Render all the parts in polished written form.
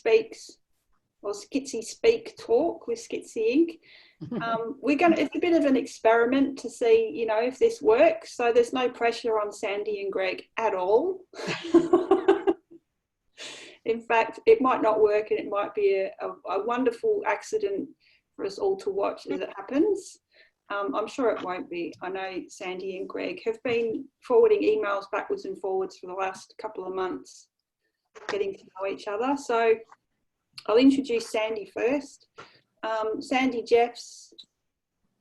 Speaks or Schizy Speak talk with Schizy Inc. It's a bit of an experiment to see, you know, if this works. So there's no pressure on Sandy and Greg at all. In fact, it might not work, and it might be a wonderful accident for us all to watch as it happens. I'm sure it won't be. I know Sandy and Greg have been forwarding emails backwards and forwards for the last couple of months, getting to know each other. So I'll introduce Sandy first. Sandy Jeffs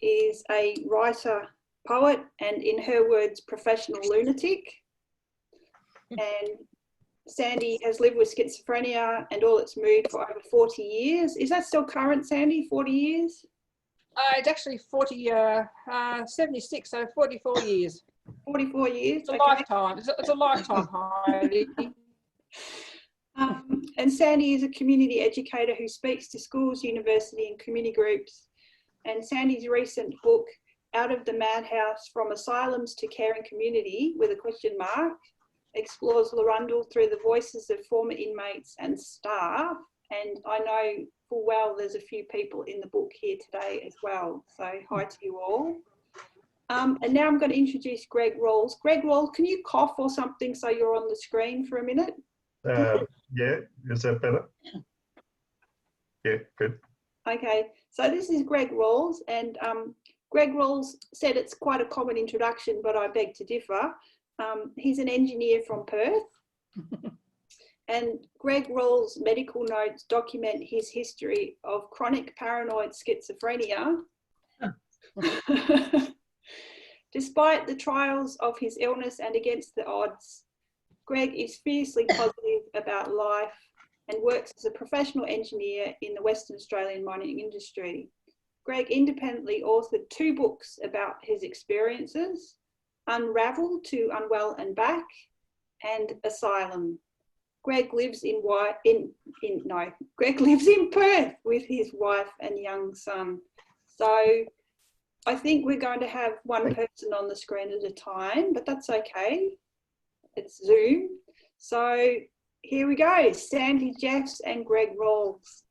is a writer, poet, and in her words, professional lunatic. And Sandy has lived with schizophrenia and all its mood for over 40 years. Is that still current, Sandy, 40 years? It's actually 76, so 44 years. 44 years. It's a lifetime. It's a lifetime, Heidi. And Sandy is a community educator who speaks to schools, university and community groups. And Sandy's recent book, Out of the Madhouse, From Asylums to Care and Community, with a question mark, explores Larundel through the voices of former inmates and staff. And I know full well there's a few people in the book here today as well. So hi to you all. And now I'm going to introduce Greg Ralls. Greg Ralls, can you cough or something so you're on the screen for a minute? Yeah, is that better? Yeah, good. Okay, so this is Greg Ralls, and Greg Ralls said it's quite a common introduction, but I beg to differ. He's an engineer from Perth, and Greg Ralls' medical notes document his history of chronic paranoid schizophrenia. Despite the trials of his illness and against the odds, Greg is fiercely positive about life and works as a professional engineer in the Western Australian mining industry. Greg independently authored 2 books about his experiences, Unravel to Unwell and Back, and Asylum. Greg lives in Perth with his wife and young son. So I think we're going to have one person on the screen at a time, but that's okay. It's Zoom. So here we go, Sandy Jeffs and Greg Ralls.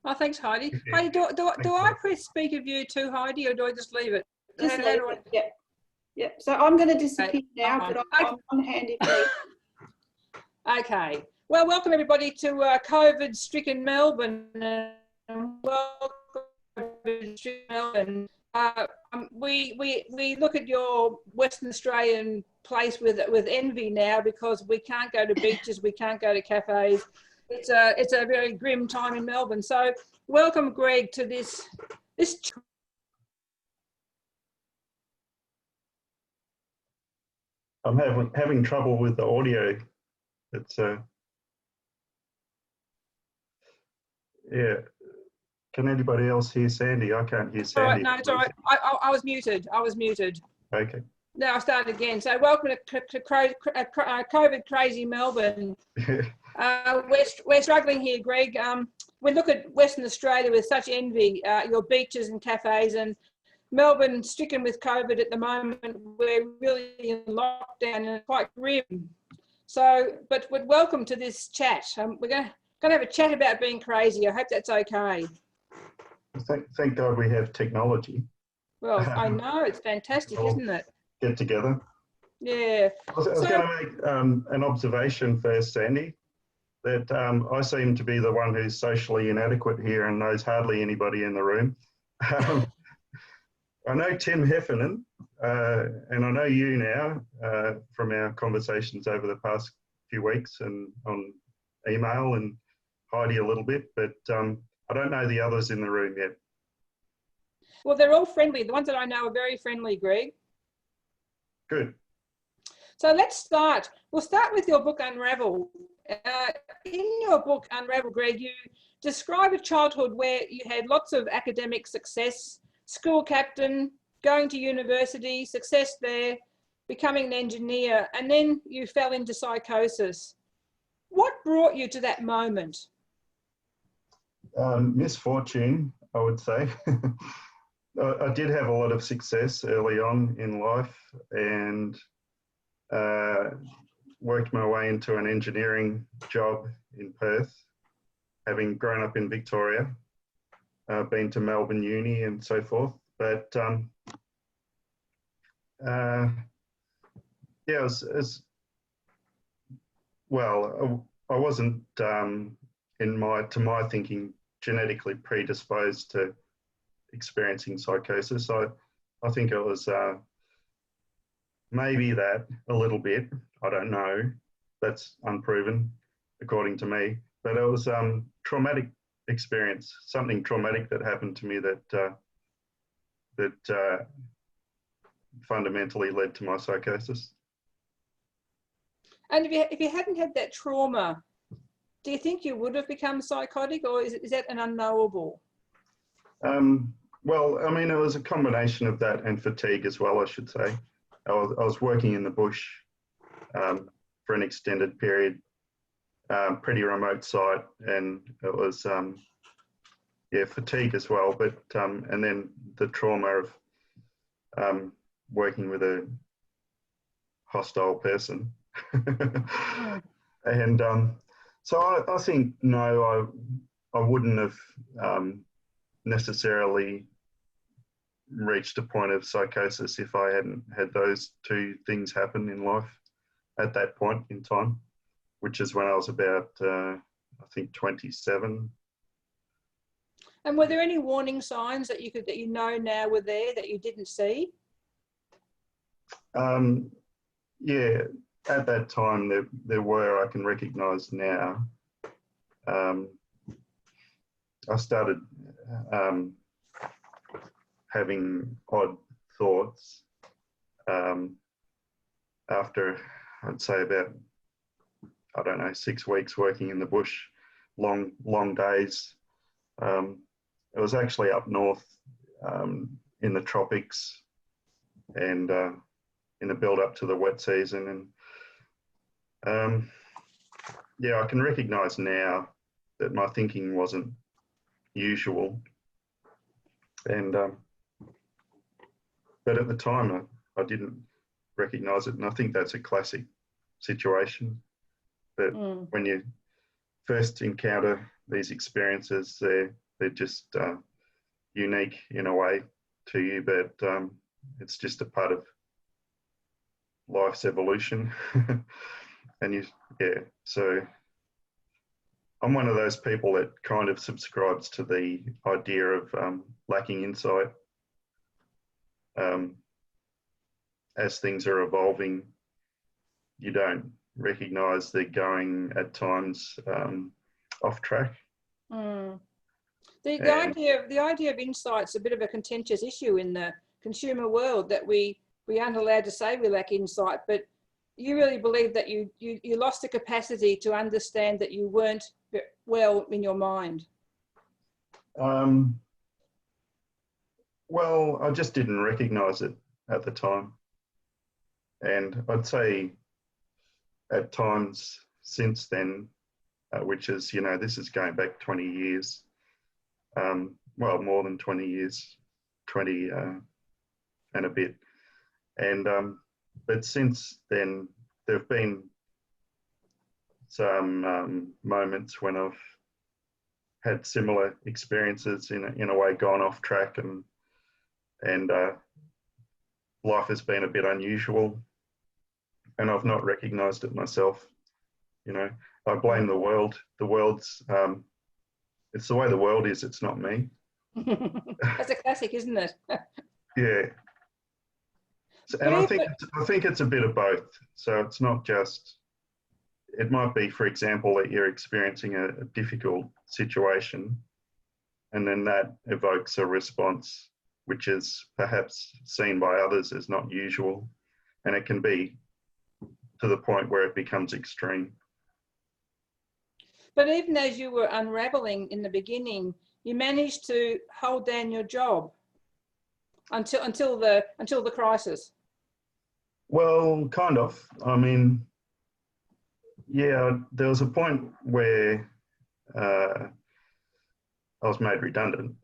Oh, thanks, Heidi. Heidi, do I press speak of you too, Heidi, or do I just leave it? Just leave it. Yep. Yep. So I'm going to disappear now, but I'm on hand if need. Okay. Well, welcome everybody to COVID-stricken Melbourne. Welcome to Melbourne. We look at your Western Australian place with envy now, because we can't go to beaches, we can't go to cafes. It's a very grim time in Melbourne. So welcome, Greg, to this. I'm having trouble with the audio. It's yeah. Can anybody else hear Sandy? I can't hear Sandy. All right, no, it's all right. I was muted. I was muted. Okay. Now I'll start again. So welcome to COVID crazy Melbourne. We're struggling here, Greg. We look at Western Australia with such envy, your beaches and cafes, and Melbourne stricken with COVID at the moment. We're really in lockdown and quite grim. So, but welcome to this chat. We're going to have a chat about being crazy. I hope that's okay. Thank God we have technology. Well, I know, it's fantastic, isn't it? Get together. Yeah. I was going to make an observation first, Sandy, that I seem to be the one who's socially inadequate here and knows hardly anybody in the room. I know Tim Heffernan, and I know you now from our conversations over the past few weeks and on email, and Heidi a little bit, but I don't know the others in the room yet. Well, they're all friendly. The ones that I know are very friendly, Greg. Good. So let's start. We'll start with your book, Unravel. In your book, Unravel, Greg, you describe a childhood where you had lots of academic success, school captain, going to university, success there, becoming an engineer, and then you fell into psychosis. What brought you to that moment? Misfortune, I would say. I did have a lot of success early on in life, and worked my way into an engineering job in Perth. having grown up in Victoria, been to Melbourne Uni and so forth. But yeah, well, I wasn't, to my thinking, genetically predisposed to experiencing psychosis. I think it was maybe that a little bit. I don't know. That's unproven, according to me. But it was traumatic experience, something traumatic that happened to me that fundamentally led to my psychosis. And if you hadn't had that trauma, do you think you would have become psychotic, or is that an unknowable? Well, I mean, it was a combination of that and fatigue as well, I should say. I was working in the bush for an extended period, pretty remote site, and it was, yeah, fatigue as well, but, and then the trauma of working with a hostile person. And so I think, no, I wouldn't have necessarily reached a point of psychosis if I hadn't had those two things happen in life at that point in time, which is when I was about, I think, 27. And were there any warning signs that you know now were there that you didn't see? Yeah, at that time there were, I can recognise now. I started having odd thoughts after, I'd say, about, I don't know, 6 weeks working in the bush, long days. It was actually up north in the tropics and in the build up to the wet season. And yeah, I can recognise now that my thinking wasn't usual. And but at the time I didn't recognise it, and I think that's a classic situation that when you first encounter these experiences, they're just unique in a way to you, but it's just a part of life's evolution. And so I'm one of those people that kind of subscribes to the idea of lacking insight. As things are evolving, you don't recognise they're going at times off track. The idea of insight's a bit of a contentious issue in the consumer world, that we aren't allowed to say we lack insight, but you really believe that you lost the capacity to understand that you weren't well in your mind. Well, I just didn't recognise it at the time. And I'd say at times since then, which is, this is going back 20 years, well, more than 20 years, 20 and a bit. And, but since then, there've been some moments when I've had similar experiences in a way, gone off track, and life has been a bit unusual, and I've not recognised it myself. I blame the world. The world's, it's the way the world is, it's not me. That's a classic, isn't it? Yeah. So, and I think it's a bit of both. So it's not just, it might be, for example, that you're experiencing a difficult situation, and then that evokes a response which is perhaps seen by others as not usual, and it can be to the point where it becomes extreme. But even as you were unraveling in the beginning, you managed to hold down your job until the crisis. Well, kind of. I mean, yeah, there was a point where I was made redundant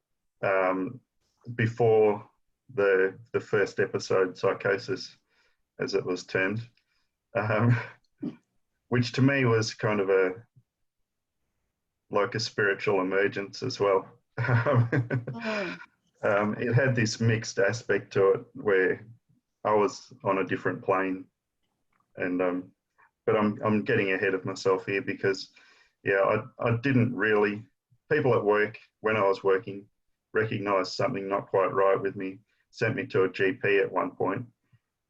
before the first episode, psychosis, as it was termed, which to me was kind of like a spiritual emergence as well. Mm. It had this mixed aspect to it where I was on a different plane, and but I'm getting ahead of myself here because, yeah, I didn't really. People at work when I was working recognised something not quite right with me, sent me to a GP at one point,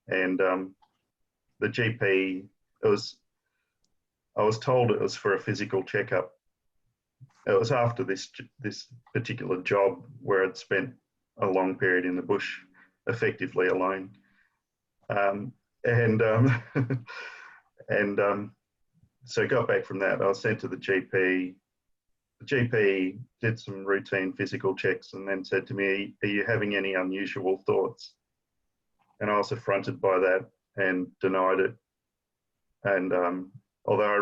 and the GP, I was told it was for a physical checkup. It was after this particular job where I'd spent a long period in the bush, effectively alone, and and so got back from that. I was sent to the GP. The GP did some routine physical checks and then said to me, "Are you having any unusual thoughts?" And I was affronted by that and denied it. And although I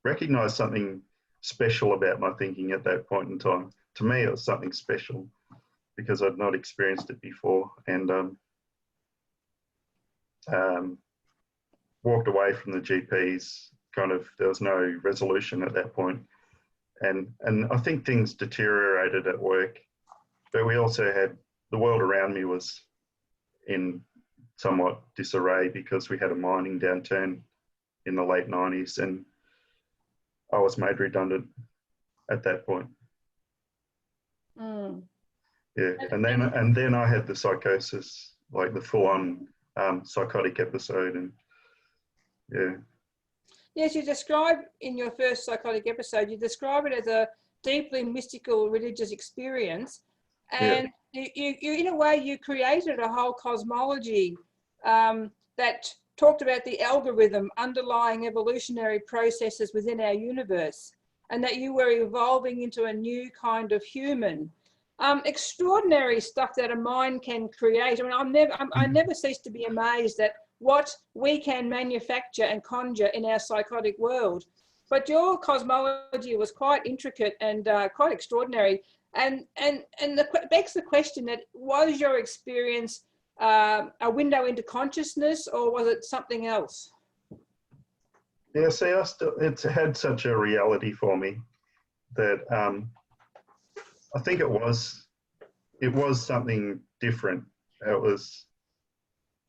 recognised something special about my thinking at that point in time, to me it was something special because I'd not experienced it before, and walked away from the GPs. Kind of, there was no resolution at that point, and I think things deteriorated at work. But we also had the world around me was in somewhat disarray because we had a mining downturn in the late 90s, and I was made redundant at that point. Mm. Yeah, and then I had the psychosis, like the full-on psychotic episode, and yeah. Yes, you describe in your first psychotic episode, you describe it as a deeply mystical religious experience, and you in a way you created a whole cosmology that talked about the algorithm underlying evolutionary processes within our universe, and that you were evolving into a new kind of human. Extraordinary stuff that a mind can create. I mean, I never cease to be amazed at what we can manufacture and conjure in our psychotic world. But your cosmology was quite intricate and quite extraordinary. And begs the question that was your experience a window into consciousness, or was it something else? Yeah, see, it's had such a reality for me that I think it was something different. It was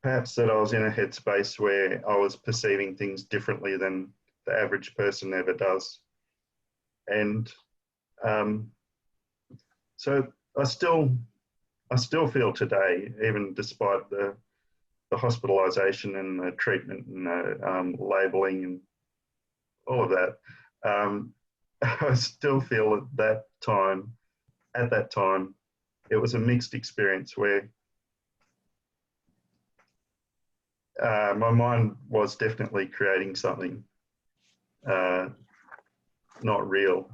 perhaps that I was in a headspace where I was perceiving things differently than the average person ever does. And so I still feel today, even despite the hospitalisation and the treatment and the labelling and all of that, I still feel at that time, it was a mixed experience where my mind was definitely creating something not real.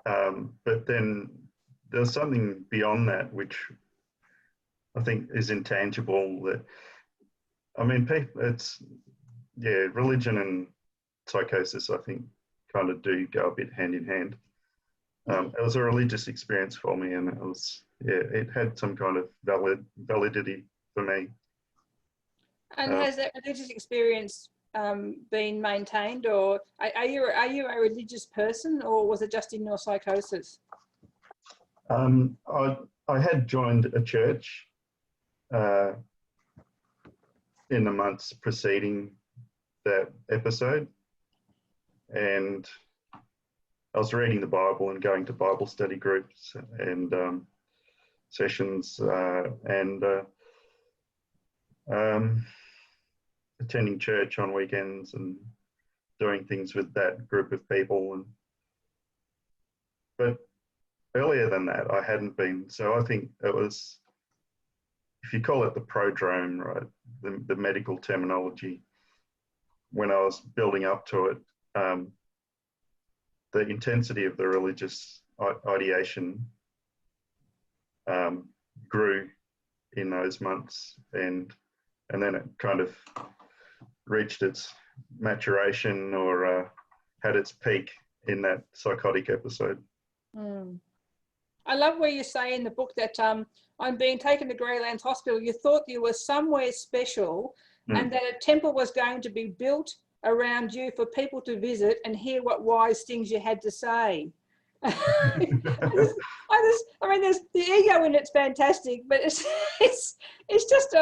But then there's something beyond that, which I think is intangible. That, I mean, it's, yeah, religion and psychosis, I think, kind of do go a bit hand in hand. It was a religious experience for me, and it was, yeah, it had some kind of validity for me. And has that religious experience been maintained, or are you a religious person, or was it just in your psychosis? I had joined a church in the months preceding that episode, and I was reading the Bible and going to Bible study groups and sessions and attending church on weekends and doing things with that group of people. But earlier than that, I hadn't been. So I think it was, if you call it the prodrome, right, the medical terminology, when I was building up to it, the intensity of the religious ideation grew in those months, and then it kind of reached its maturation or had its peak in that psychotic episode. I love where you say in the book that I'm being taken to Greylands Hospital. You thought you were somewhere special and that a temple was going to be built around you for people to visit and hear what wise things you had to say. I mean, there's the ego in it's fantastic, but it's just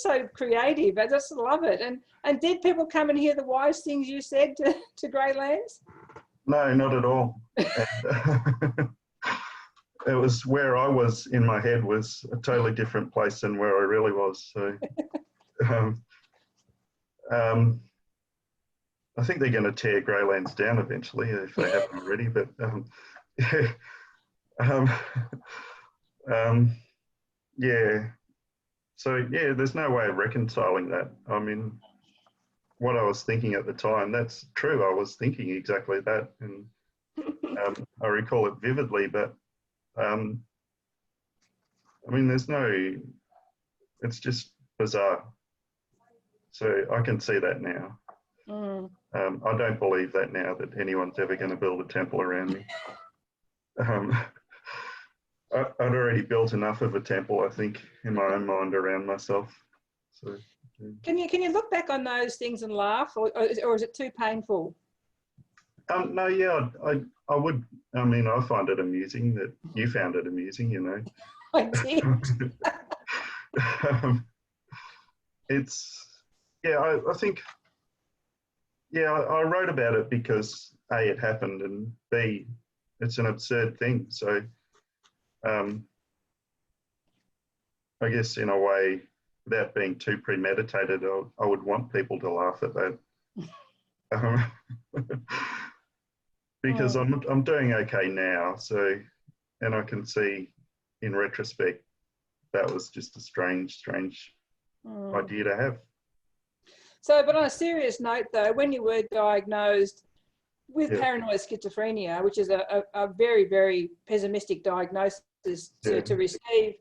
so creative. I just love it. And did people come and hear the wise things you said to Greylands? No, not at all. And, it was where I was in my head was a totally different place than where I really was. So I think they're going to tear Greylands down eventually if they haven't already. But yeah. So yeah, there's no way of reconciling that. I mean, what I was thinking at the time, that's true. I was thinking exactly that, and I recall it vividly. But I mean, it's just bizarre. So I can see that now. I don't believe that now, that anyone's ever going to build a temple around me. I'd already built enough of a temple, I think, in my own mind around myself. So, can you look back on those things and laugh, or is it too painful? No, yeah, I would. I mean, I find it amusing that you found it amusing, you know. I did. I think, yeah, I wrote about it because A, it happened, and B, it's an absurd thing. So I guess in a way, without being too premeditated, I would want people to laugh at that. Because I'm doing okay now, so, and I can see in retrospect that was just a strange idea to have. So, but on a serious note though, when you were diagnosed with paranoid schizophrenia, which is a very, very pessimistic diagnosis to receive,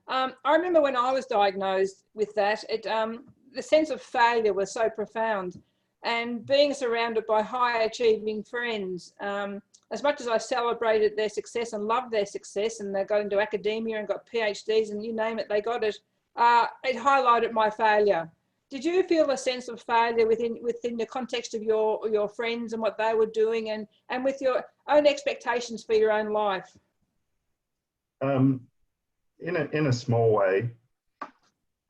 I remember when I was diagnosed with that, the sense of failure was so profound. And being surrounded by high achieving friends, as much as I celebrated their success and loved their success, and they got into academia and got PhDs and you name it, they got it, it highlighted my failure. Did you feel a sense of failure within the context of your friends and what they were doing, and with your own expectations for your own life? In a small way,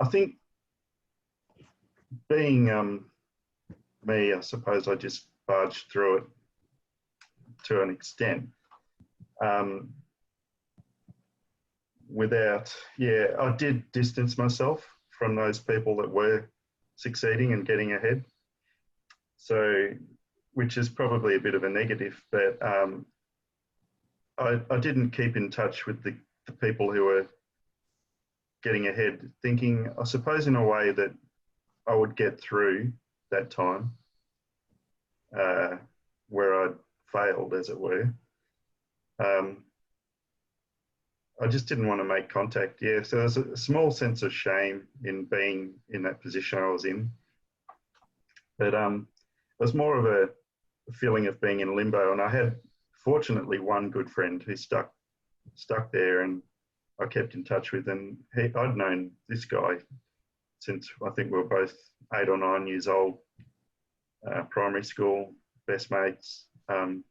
I think being me, I suppose I just barged through it to an extent. I did distance myself from those people that were succeeding and getting ahead. So, which is probably a bit of a negative, but I didn't keep in touch with the people who were getting ahead, thinking, I suppose in a way that I would get through that time where I'd failed, as it were. I just didn't want to make contact. Yeah, so there's a small sense of shame in being in that position I was in. But it was more of a feeling of being in limbo. And I had, fortunately, one good friend who stuck there and I kept in touch with. And I'd known this guy since I think we were both 8 or 9 years old, primary school, best mates, and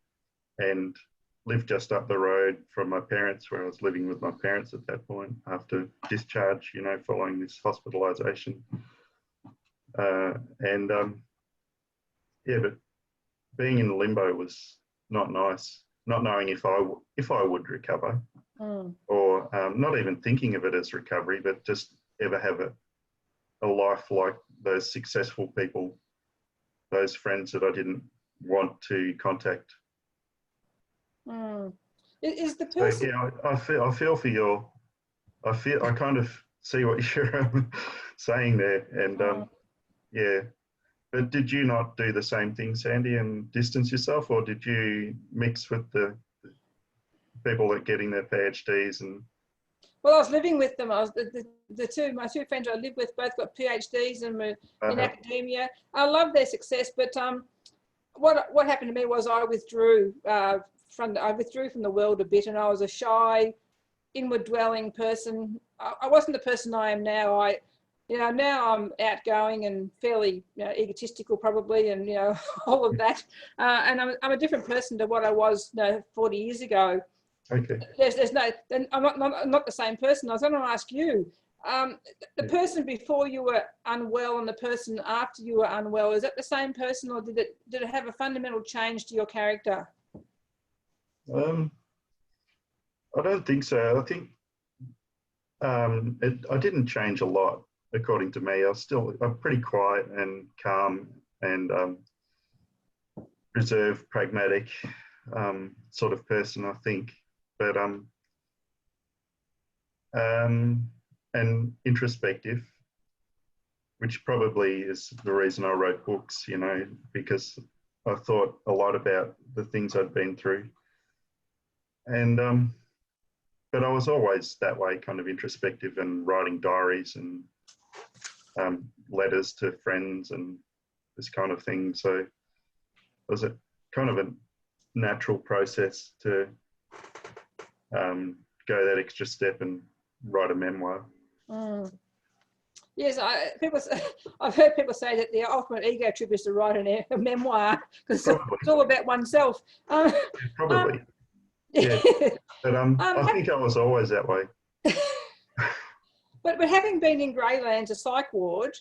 lived just up the road from my parents, where I was living with my parents at that point after discharge, you know, following this hospitalisation. But being in limbo was not nice, not knowing if I would recover, or not even thinking of it as recovery, but just ever have a life like those successful people, those friends that I didn't want to contact. Is the person? So, yeah, I feel for your. I kind of see what you're saying there, and yeah. But did you not do the same thing, Sandy, and distance yourself, or did you mix with the people that are getting their PhDs and? Well, I was living with them. I was my two friends I lived with both got PhDs and were in academia. I love their success, but what happened to me was I withdrew from the world a bit, and I was a shy, inward-dwelling person. I wasn't the person I am now. you know, now I'm outgoing and fairly, you know, egotistical probably, and, you know, all of that. And I'm a different person to what I was, you know, 40 years ago. Okay. There's no, I'm not the same person. I was going to ask you, the person before you were unwell and the person after you were unwell, is that the same person, or did it have a fundamental change to your character? I don't think so. I think I didn't change a lot, according to me. I'm pretty quiet and calm and reserved, pragmatic sort of person, I think. But and introspective, which probably is the reason I wrote books, you know, because I thought a lot about the things I'd been through. And but I was always that way, kind of introspective and writing diaries and letters to friends and this kind of thing. So it was a kind of a natural process to go that extra step and write a memoir. Mm. Yes, I've heard people say that the ultimate ego trip is to write a memoir, because it's all about oneself. Probably. Yeah. But I think I was always that way. But having been in Greylands, a psych ward,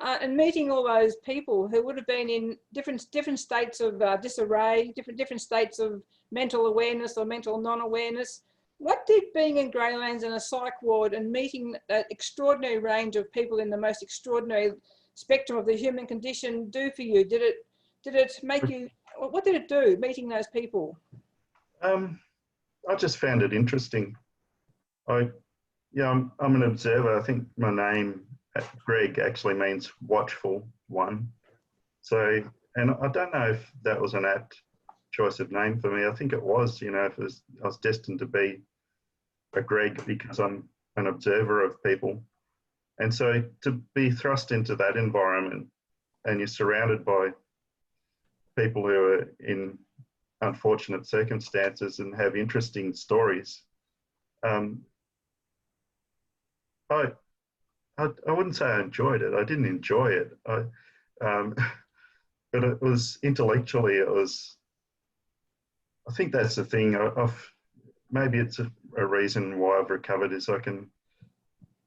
and meeting all those people who would have been in different states of disarray, different states of mental awareness or mental non-awareness, what did being in Greylands and a psych ward and meeting that extraordinary range of people in the most extraordinary spectrum of the human condition do for you? Did it make you? What did it do, meeting those people? I just found it interesting. I'm an observer. I think my name, Greg, actually means watchful one. So, and I don't know if that was an apt choice of name for me. I think it was, you know, I was destined to be a Greg because I'm an observer of people. And so to be thrust into that environment and you're surrounded by people who are in unfortunate circumstances and have interesting stories, I wouldn't say I enjoyed it. I didn't enjoy it. But it was intellectually, I think that's the thing. Maybe it's a reason why I've recovered is I can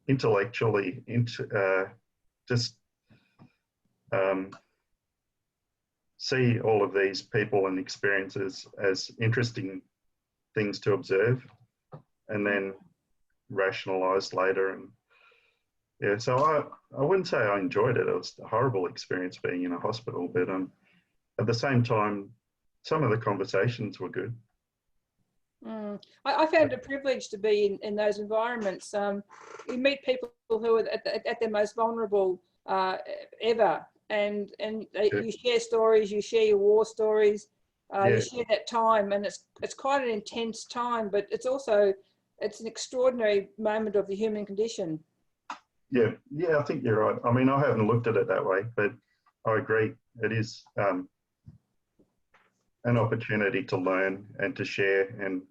intellectually just see all of these people and experiences as interesting things to observe and then rationalize later. And yeah, so I wouldn't say I enjoyed it. It was a horrible experience being in a hospital, but at the same time, some of the conversations were good. I found it a privilege to be in those environments. You meet people who are at their most vulnerable ever, and you share stories, you share your war stories, you share that time, and it's quite an intense time, but it's an extraordinary moment of the human condition. Yeah, I think you're right. I mean, I haven't looked at it that way, but I agree. It is an opportunity to learn and to share, and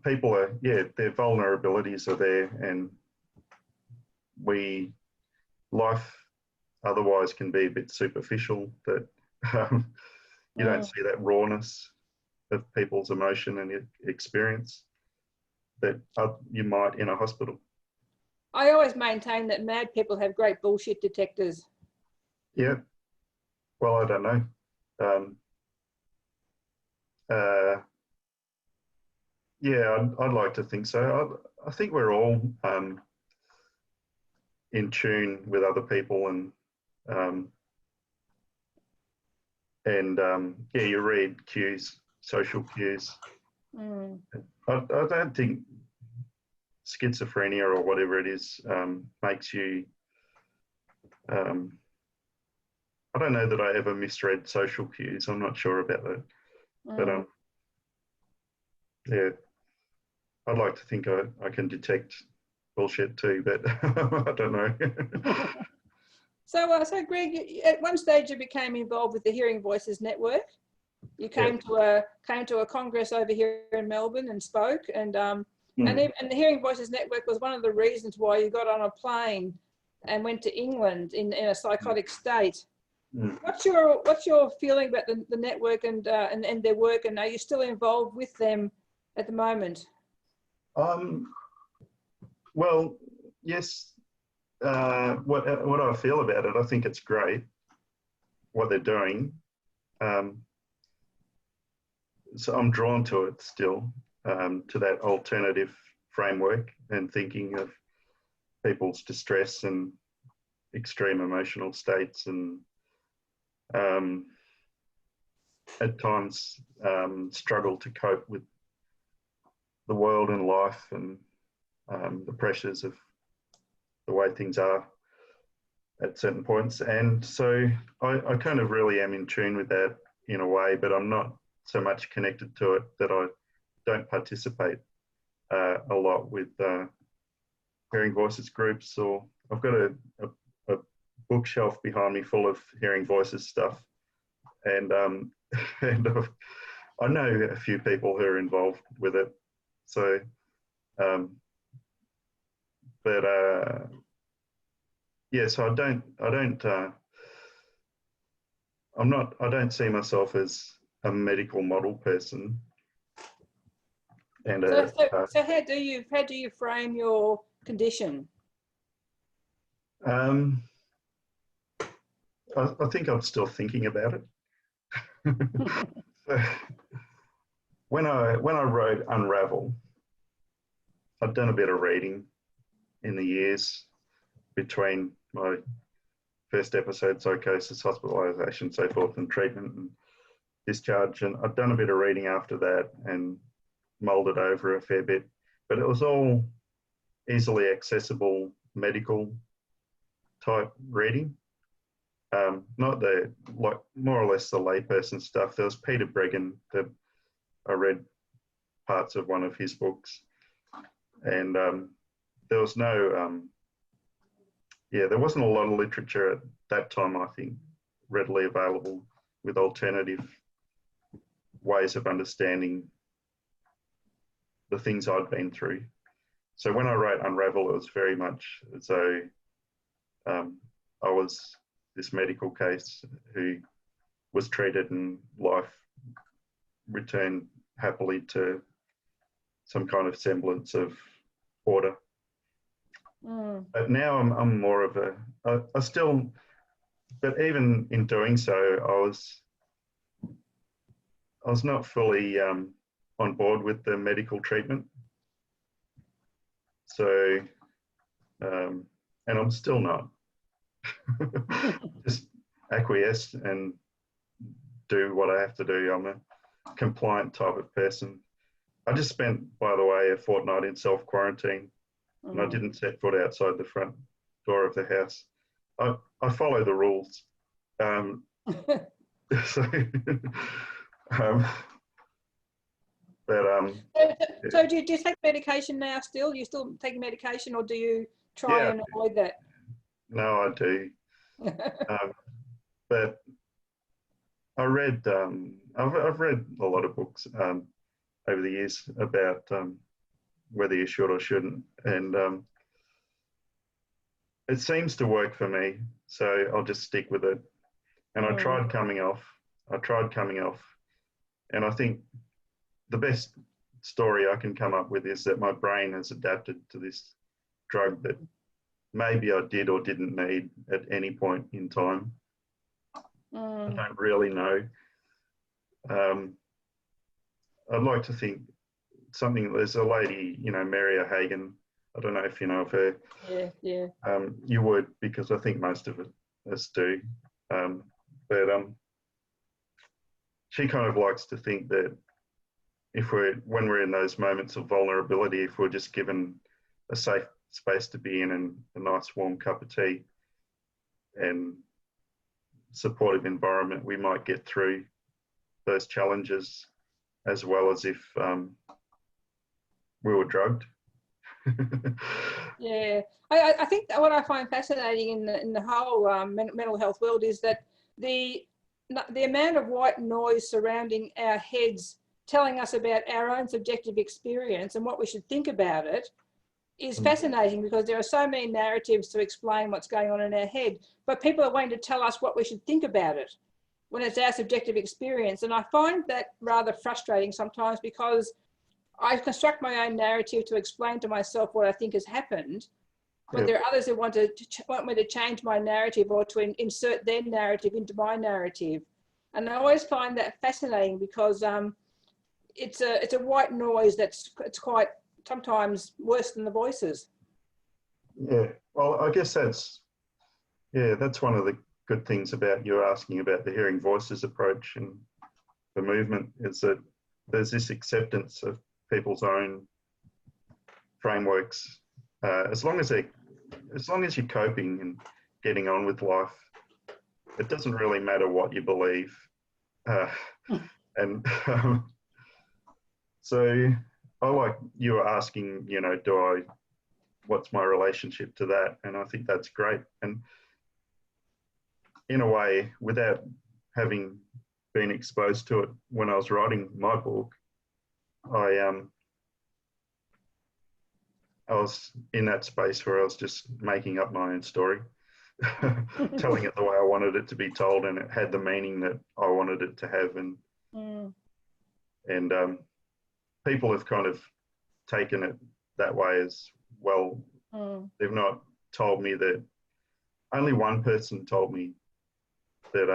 people are, their vulnerabilities are there, and life otherwise can be a bit superficial, that you don't see that rawness of people's emotion and experience that you might in a hospital. I always maintain that mad people have great bullshit detectors. Yeah. Well, I don't know. I'd like to think so. I think we're all in tune with other people, and you read cues, social cues. I don't think schizophrenia or whatever it is makes you. I don't know that I ever misread social cues. I'm not sure about that, but I'd like to think I can detect bullshit too, but I don't know. So Greg, at one stage you became involved with the Hearing Voices Network. You came to a congress over here in Melbourne and spoke, and the Hearing Voices Network was one of the reasons why you got on a plane and went to England in a psychotic state. Mm. What's your feeling about the network and their work, and are you still involved with them at the moment? Well, yes. What I feel about it, I think it's great what they're doing. So I'm drawn to it still, to that alternative framework and thinking of people's distress and extreme emotional states, and at times struggle to cope with the world and life and the pressures of the way things are at certain points. And so I kind of really am in tune with that in a way, but I'm not so much connected to it that I don't participate a lot with hearing voices groups, or I've got a bookshelf behind me full of hearing voices stuff, and and I know a few people who are involved with it. So, but yeah, so I don't see myself as a medical model person. And so how do you frame your condition? I think I'm still thinking about it. So when I wrote Unravel, I'd done a bit of reading in the years between my first episode, psychosis, hospitalisation, so forth, and treatment and discharge, and I'd done a bit of reading after that and mulled it over a fair bit, but it was all easily accessible medical type reading, not the more or less the layperson stuff. There was Peter Breggin that I read parts of one of his books, and there was no there wasn't a lot of literature at that time, I think, readily available with alternative ways of understanding the things I'd been through. So when I wrote Unravel, it was very much as though I was this medical case who was treated and life returned happily to some kind of semblance of order. Mm. But now I'm more of I still, but even in doing so, I was not fully on board with the medical treatment. So, and I'm still not. Just acquiesce and do what I have to do. I'm a compliant type of person. I just spent, by the way, a fortnight in self-quarantine, and I didn't set foot outside the front door of the house. I follow the rules. So, so do you take medication now still? You still taking medication, or do you try and avoid that? No, I do. But I read, I've read a lot of books over the years about whether you should or shouldn't, and it seems to work for me, so I'll just stick with it. And I tried coming off, and I think the best story I can come up with is that my brain has adapted to this drug that maybe I did or didn't need at any point in time. I don't really know. I'd like to think there's a lady, Maria Hagen. I don't know if you know of her. Yeah. You would, because I think most of us do. But she kind of likes to think that when we're in those moments of vulnerability, if we're just given a safe space to be in and a nice warm cup of tea and supportive environment, we might get through those challenges as well as if we were drugged. Yeah, I think that what I find fascinating in the whole mental health world is that the amount of white noise surrounding our heads telling us about our own subjective experience and what we should think about it is fascinating, because there are so many narratives to explain what's going on in our head, but people are wanting to tell us what we should think about it when it's our subjective experience. And I find that rather frustrating sometimes, because I construct my own narrative to explain to myself what I think has happened, but there are others who want me to change my narrative, or to insert their narrative into my narrative. And I always find that fascinating, because it's a white noise it's quite sometimes worse than the voices. Yeah, well, I guess that's one of the good things about you asking about the hearing voices approach and the movement, is that there's this acceptance of people's own frameworks, as long as you're coping and getting on with life. It doesn't really matter what you believe, and so I like you were asking, what's my relationship to that? And I think that's great. And in a way, without having been exposed to it when I was writing my book, I was in that space where I was just making up my own story, telling it the way I wanted it to be told, and it had the meaning that I wanted it to have. And people have kind of taken it that way as well. They've not told me that. Only one person told me that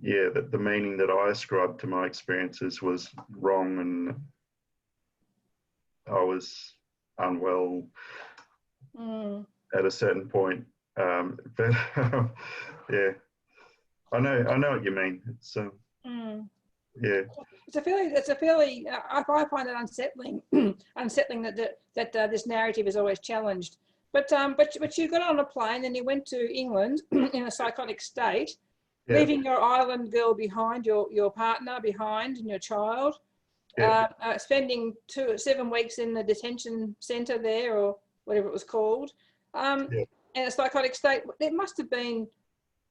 that the meaning that I ascribed to my experiences was wrong, and I was unwell at a certain point. But yeah, I know what you mean. It's yeah. It's a fairly. I find it unsettling, unsettling that this narrative is always challenged. But you got on a plane and you went to England in a psychotic state, leaving your island girl behind, your partner behind, and your child. Spending 7 weeks in the detention centre there, or whatever it was called, in a psychotic state. It must have been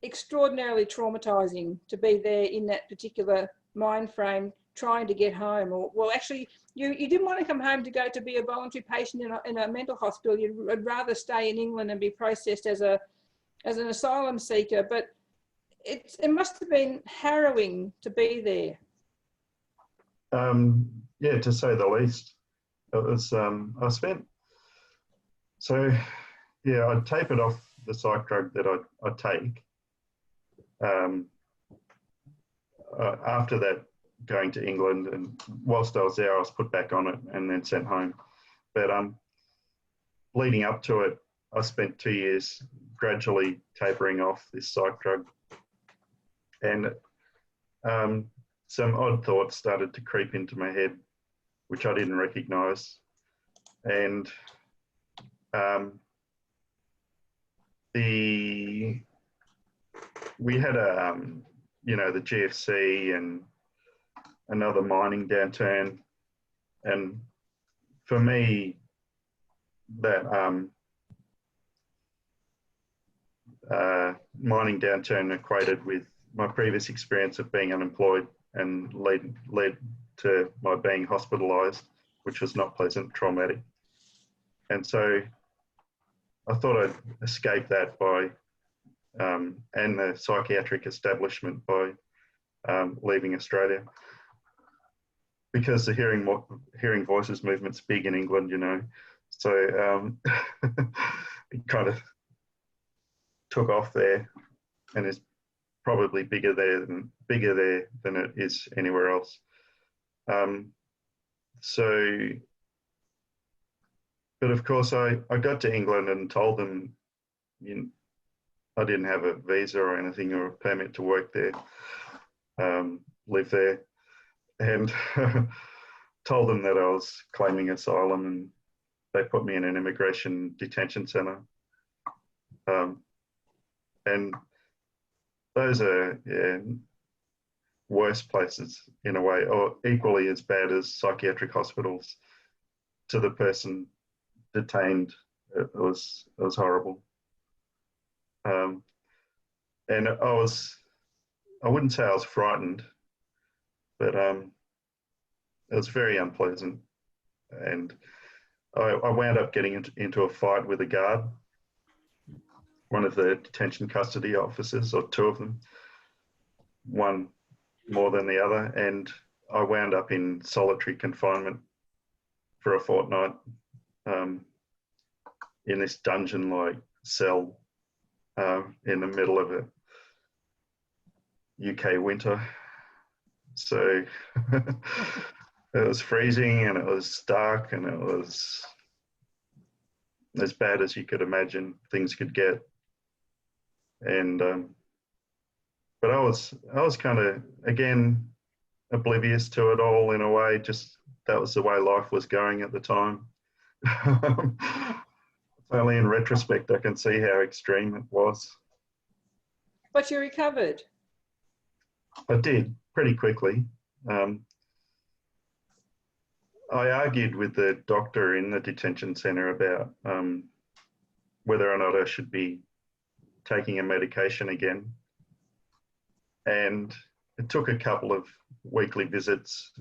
extraordinarily traumatising to be there in that particular mind frame, trying to get home. Or, well, actually, you didn't want to come home to go to be a voluntary patient in a mental hospital. You'd rather stay in England and be processed as an asylum seeker. But it must have been harrowing to be there. Yeah, to say the least. It was, I spent, so yeah, I'd tapered off the psych drug that I take. After that, going to England, and whilst I was there, I was put back on it and then sent home. But leading up to it, I spent 2 years gradually tapering off this psych drug. And some odd thoughts started to creep into my head, which I didn't recognise. And we had the GFC and another mining downturn. And for me, that mining downturn equated with my previous experience of being unemployed, and led to my being hospitalised, which was not pleasant, traumatic. And so I thought I'd escape that by, and the psychiatric establishment, by leaving Australia. Because the hearing voices movement's big in England, so it kind of took off there, and is probably bigger there than it is anywhere else. But of course, I got to England and told them, I didn't have a visa or anything, or a permit to work there, live there, and told them that I was claiming asylum, and they put me in an immigration detention centre. And those are worse places in a way, or equally as bad as psychiatric hospitals to the person detained. It was horrible. And I wouldn't say I was frightened, but it was very unpleasant. and I wound up getting into a fight with a guard, one of the detention custody officers, or two of them, one more than the other, and I wound up in solitary confinement for a fortnight in this dungeon-like cell in the middle of a UK winter. So it was freezing and it was dark and it was as bad as you could imagine things could get. And but I was kind of, again, oblivious to it all in a way. Just that was the way life was going at the time. Only in retrospect I can see how extreme it was. But you recovered. I did pretty quickly. I argued with the doctor in the detention centre about whether or not I should be taking a medication again. And it took a couple of weekly visits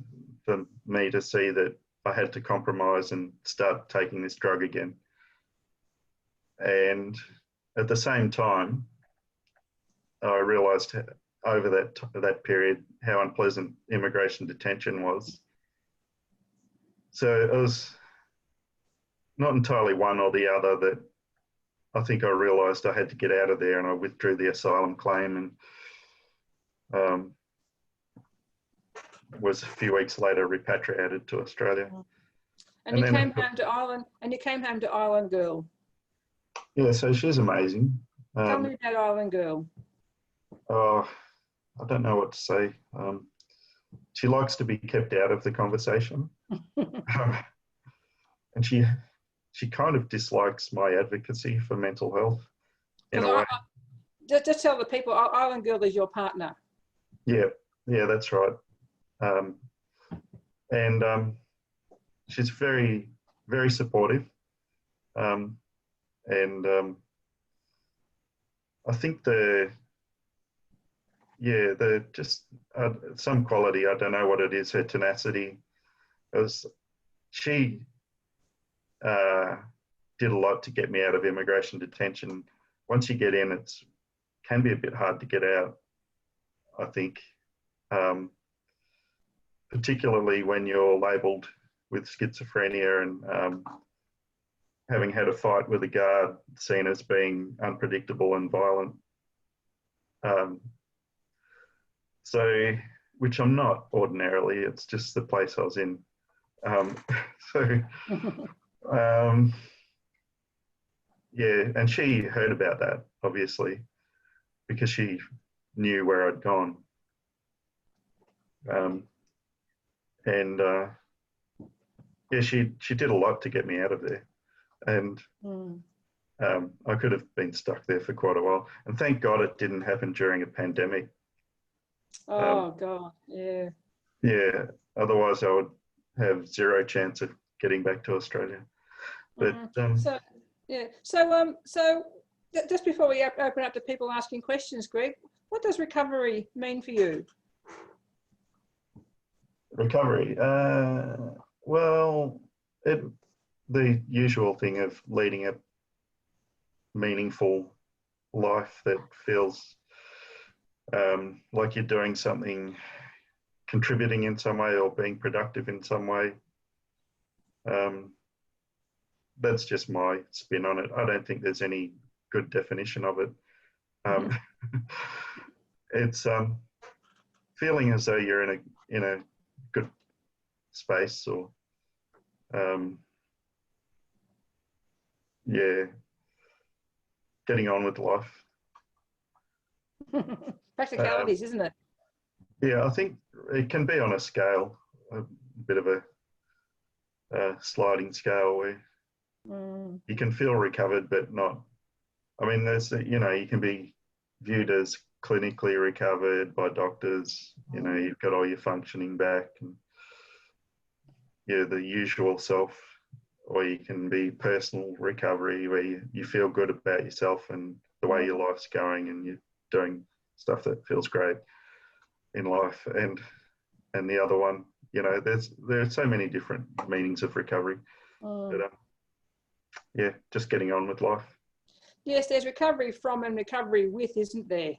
for me to see that I had to compromise and start taking this drug again. And at the same time, I realised over that period how unpleasant immigration detention was. So it was not entirely one or the other that I think I realised I had to get out of there, and I withdrew the asylum claim, and was a few weeks later repatriated to Australia. And you came home to Ireland, and you came home to Island Girl. Yeah, so she's amazing. Tell me about Island Girl. Oh, I don't know what to say. She likes to be kept out of the conversation. And she kind of dislikes my advocacy for mental health in a way. Just tell the people, Island Girl is your partner. Yeah, that's right. And she's very, very supportive. And I think some quality, I don't know what it is, her tenacity. She did a lot to get me out of immigration detention. Once you get in, it can be a bit hard to get out, I think, particularly when you're labelled with schizophrenia and having had a fight with a guard seen as being unpredictable and violent. So, which I'm not ordinarily, it's just the place I was in. Yeah, and she heard about that, obviously, because she knew where I'd gone. Yeah, she did a lot to get me out of there. And I could have been stuck there for quite a while. And thank God it didn't happen during a pandemic. Oh, God, yeah. Yeah, otherwise I would have zero chance of getting back to Australia. But So just before we open up to people asking questions, Greg, what does recovery mean for you? Recovery, well, the usual thing of leading a meaningful life that feels like you're doing something, contributing in some way or being productive in some way. That's just my spin on it. I don't think there's any good definition of it. It's feeling as though you're in a good space, or getting on with life. Practicalities, isn't it? Yeah, I think it can be on a scale, a bit of a sliding scale where you can feel recovered, but not. I mean, you can be viewed as clinically recovered by doctors. You've got all your functioning back, and the usual self. Or you can be personal recovery, where you feel good about yourself and the way your life's going, and you're doing stuff that feels great in life. And the other one you know, there are so many different meanings of recovery. But yeah, just getting on with life. Yes, there's recovery from and recovery with, isn't there?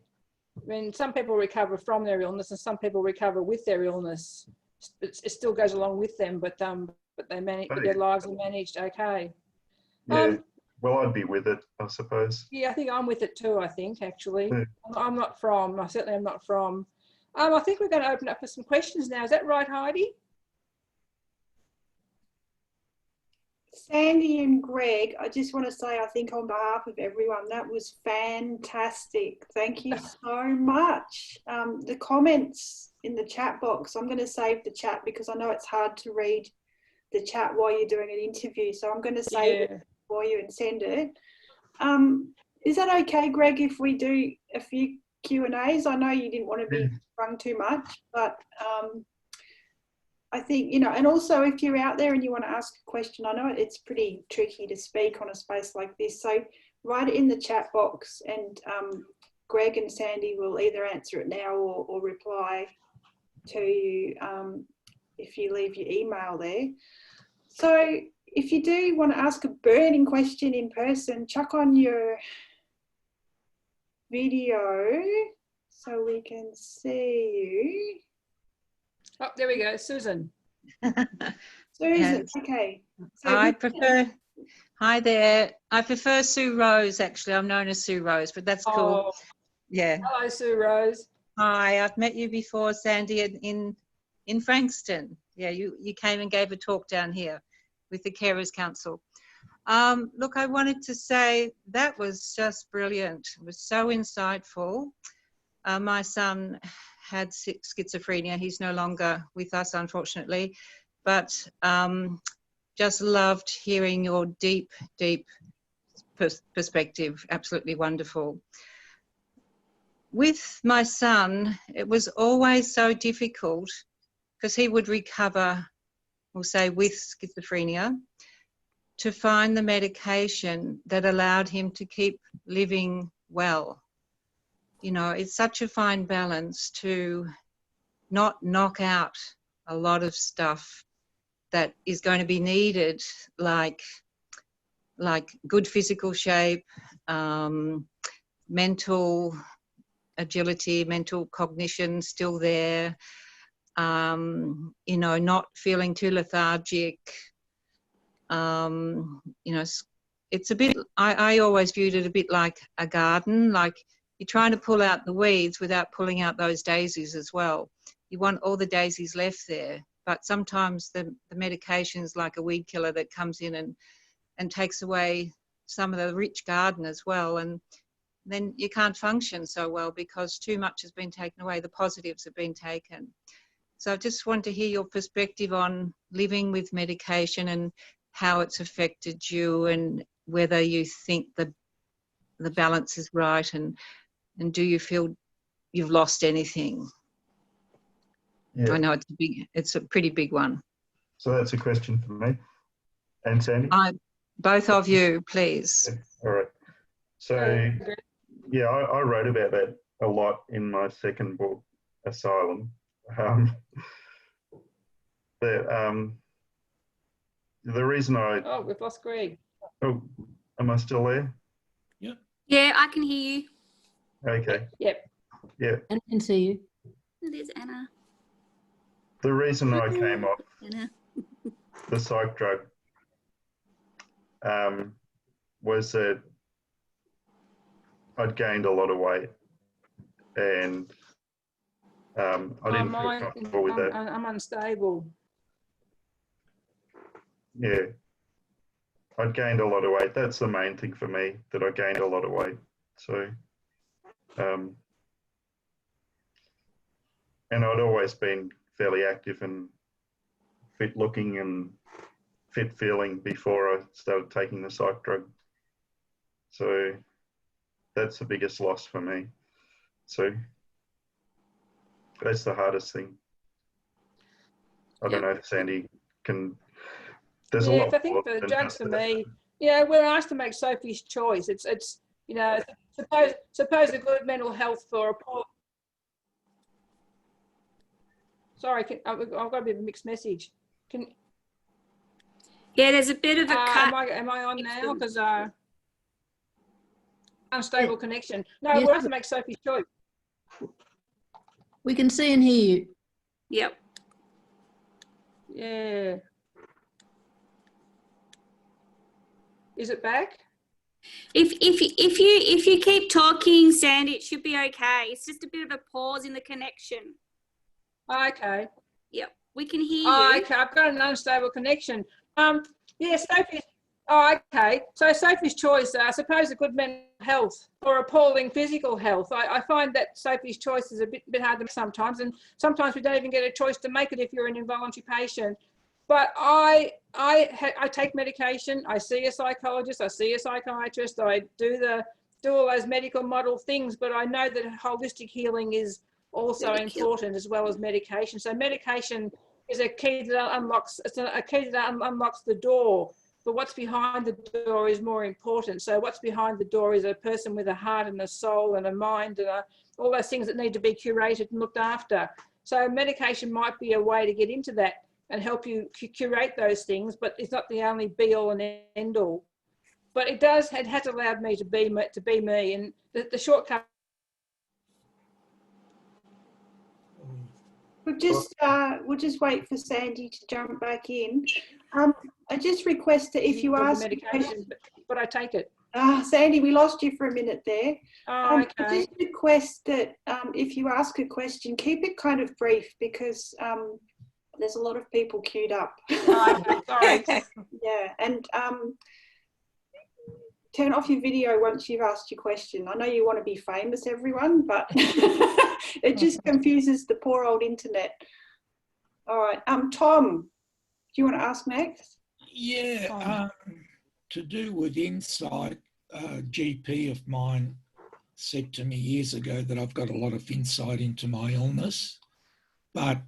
I mean, some people recover from their illness and some people recover with their illness. It still goes along with them, but they manage, their lives are managed okay. Yeah, well, I'd be with it, I suppose. Yeah, I think I'm with it too, I think, actually. Yeah. I'm not from, I certainly am not from. I think we're going to open up for some questions now. Is that right, Heidi? Sandy and Greg, I just want to say, I think on behalf of everyone, that was fantastic. Thank you so much. The comments in the chat box, I'm going to save the chat because I know it's hard to read the chat while you're doing an interview. So I'm going to save it for you and send it. Is that okay, Greg, if we do a few Q&As? I know you didn't want to be sprung too much, but I think, you know, and also if you're out there and you want to ask a question, I know it's pretty tricky to speak on a space like this. So write it in the chat box and Greg and Sandy will either answer it now or reply to you if you leave your email there. So if you do want to ask a burning question in person, chuck on your video so we can see you. Oh, there we go, Susan. Susan, okay. So I prefer, hi there. I prefer Sue Rose, actually. I'm known as Sue Rose, but that's cool. Oh, yeah. hello, Sue Rose. Hi, I've met you before, Sandy, in Frankston. Yeah, you came and gave a talk down here with the Carers Council. Look, I wanted to say that was just brilliant. It was so insightful. My son had schizophrenia. He's no longer with us, unfortunately, but just loved hearing your deep perspective. Absolutely wonderful. With my son, it was always so difficult because he would recover, we'll say, with schizophrenia, to find the medication that allowed him to keep living well. You know, it's such a fine balance to not knock out a lot of stuff that is going to be needed, like good physical shape, mental agility, mental cognition still there, you know, not feeling too lethargic. You know, it's a bit, I always viewed it a bit like a garden, like you're trying to pull out the weeds without pulling out those daisies as well. You want all the daisies left there, but sometimes the medication is like a weed killer that comes in and takes away some of the rich garden as well. And then you can't function so well because too much has been taken away, the positives have been taken. So I just want to hear your perspective on living with medication and how it's affected you and whether you think the balance is right and do you feel you've lost anything? Yeah. I know it's a pretty big one. So that's a question for me. And Sandy? Both of you, please. Yeah. All right. So, yeah, I wrote about that a lot in my second book, Asylum. The reason Oh, we've lost Greg. Oh, am I still there? Yep. Yeah, I can hear you. Okay. Yep. Yeah. And I can see you. There's Anna. The reason I came off Anna. the psych drug was that I'd gained a lot of weight and I didn't feel comfortable with that. I'm unstable. Yeah. I'd gained a lot of weight. That's the main thing for me, that I gained a lot of weight. So, and I'd always been fairly active and fit looking and fit feeling before I started taking the psych drug. So that's the biggest loss for me. So that's the hardest thing. I don't know if Sandy can, there's a lot. I think for the drugs for me, yeah, we're asked to make Sophie's choice. It's you know, suppose a good mental health for a poor. Sorry, I've got a bit of a mixed message. Yeah, there's a bit of a cut. Am I on now? Because unstable connection. No, Yes. we'll have to make Sophie's choice. We can see and hear you. Yep. Yeah. Is it back? If you keep talking, Sandy, it should be okay. It's just a bit of a pause in the connection. Okay. Yep, we can hear Oh, you. okay. I've got an unstable connection. Yeah, Sophie's. Oh, okay. So Sophie's choice, I suppose, a good mental health or appalling physical health. I find that Sophie's choice is a bit hard to make sometimes, and sometimes we don't even get a choice to make it if you're an involuntary patient. But I take medication. I see a psychologist. I see a psychiatrist. I do all those medical model things. But I know that holistic healing is also important as well as medication. So medication is a key that unlocks. It's a key that unlocks the door. But what's behind the door is more important. So what's behind the door is a person with a heart and a soul and a mind and all those things that need to be curated and looked after. So medication might be a way to get into that and help you curate those things, but it's not the only be all and end all. But it has allowed me to be me, and the shortcut. We'll just wait for Sandy to jump back in. I just request that if you ask medication, but I take it. Sandy, we lost you for a minute there. Oh, okay. I just request that if you ask a question, keep it kind of brief because there's a lot of people queued up. Oh, okay, sorry. Yeah, and turn off your video once you've asked your question. I know you want to be famous, everyone, but it just confuses the poor old internet. All right, Tom, do you want to ask next? Yeah, to do with insight, a GP of mine said to me years ago that I've got a lot of insight into my illness, but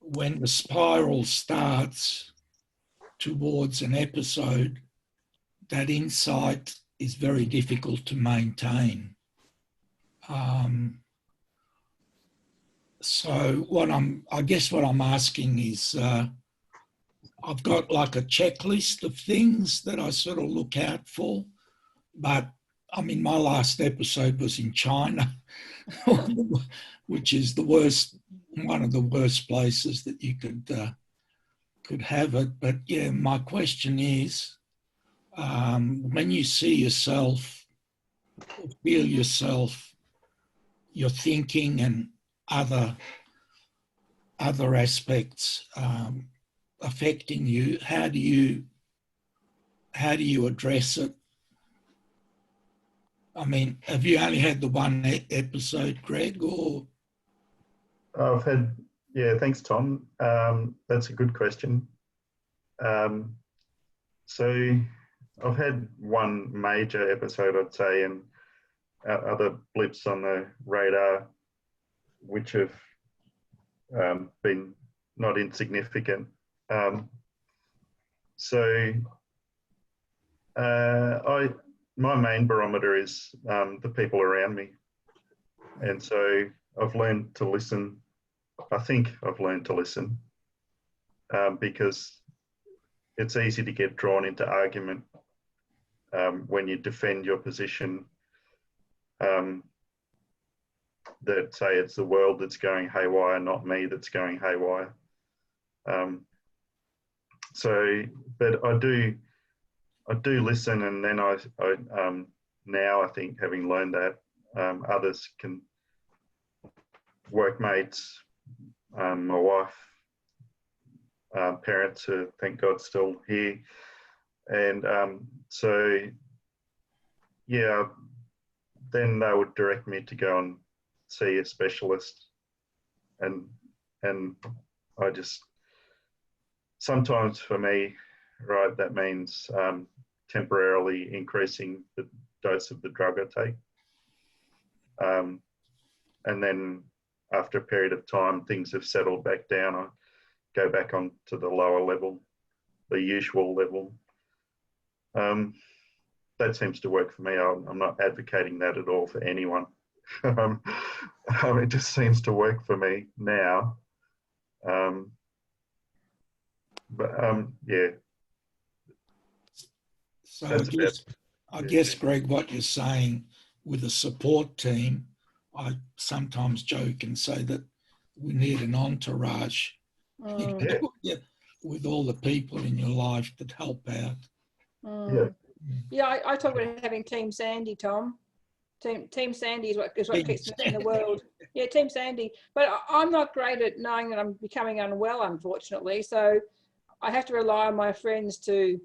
when the spiral starts towards an episode, that insight is very difficult to maintain. So I guess what I'm asking is, I've got like a checklist of things that I sort of look out for, but I mean, my last episode was in China, which is one of the worst places that you could have it. But yeah, my question is, when you see yourself, or feel yourself, your thinking and other aspects affecting you, how do you address it? I mean, have you only had the one episode, Greg, or? I've had, yeah, thanks, Tom. That's a good question. So I've had one major episode, I'd say, and other blips on the radar, which have been not insignificant. My main barometer is the people around me. And so I've learned to listen. I think I've learned to listen because it's easy to get drawn into argument when you defend your position that say it's the world that's going haywire, not me that's going haywire. But I do listen, and then I now I think, having learned that, others can, workmates, my wife, parents who, thank God, still here, and so yeah, then they would direct me to go and see a specialist, and I just, sometimes for me, right, that means temporarily increasing the dose of the drug I take. And then after a period of time, things have settled back down. I go back on to the lower level, the usual level. That seems to work for me. I'm not advocating that at all for anyone. It just seems to work for me now. Yeah. So That's I guess, Greg, what you're saying with a support team, I sometimes joke and say that we need an entourage with all the people in your life that help out. Yeah, I talk about having Team Sandy, Tom. Team Sandy is what keeps me in the world. Yeah, Team Sandy. But I'm not great at knowing that I'm becoming unwell, unfortunately. So I have to rely on my friends to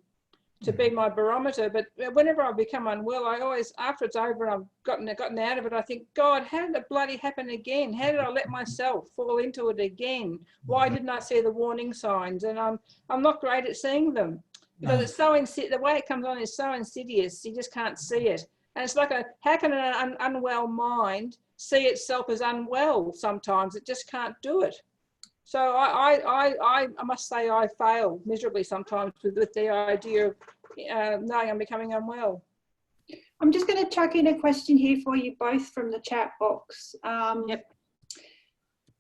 be my barometer. But whenever I become unwell, I always, after it's over and I've gotten out of it, I think, God, how did it bloody happen again? How did I let myself fall into it again? Why didn't I see the warning signs? And I'm not great at seeing them because it's so the way it comes on is so insidious. You just can't see it. And it's like how can an unwell mind see itself as unwell sometimes? It just can't do it. So I must say I fail miserably sometimes with the idea of knowing I'm becoming unwell. I'm just going to chuck in a question here for you both from the chat box. Yep.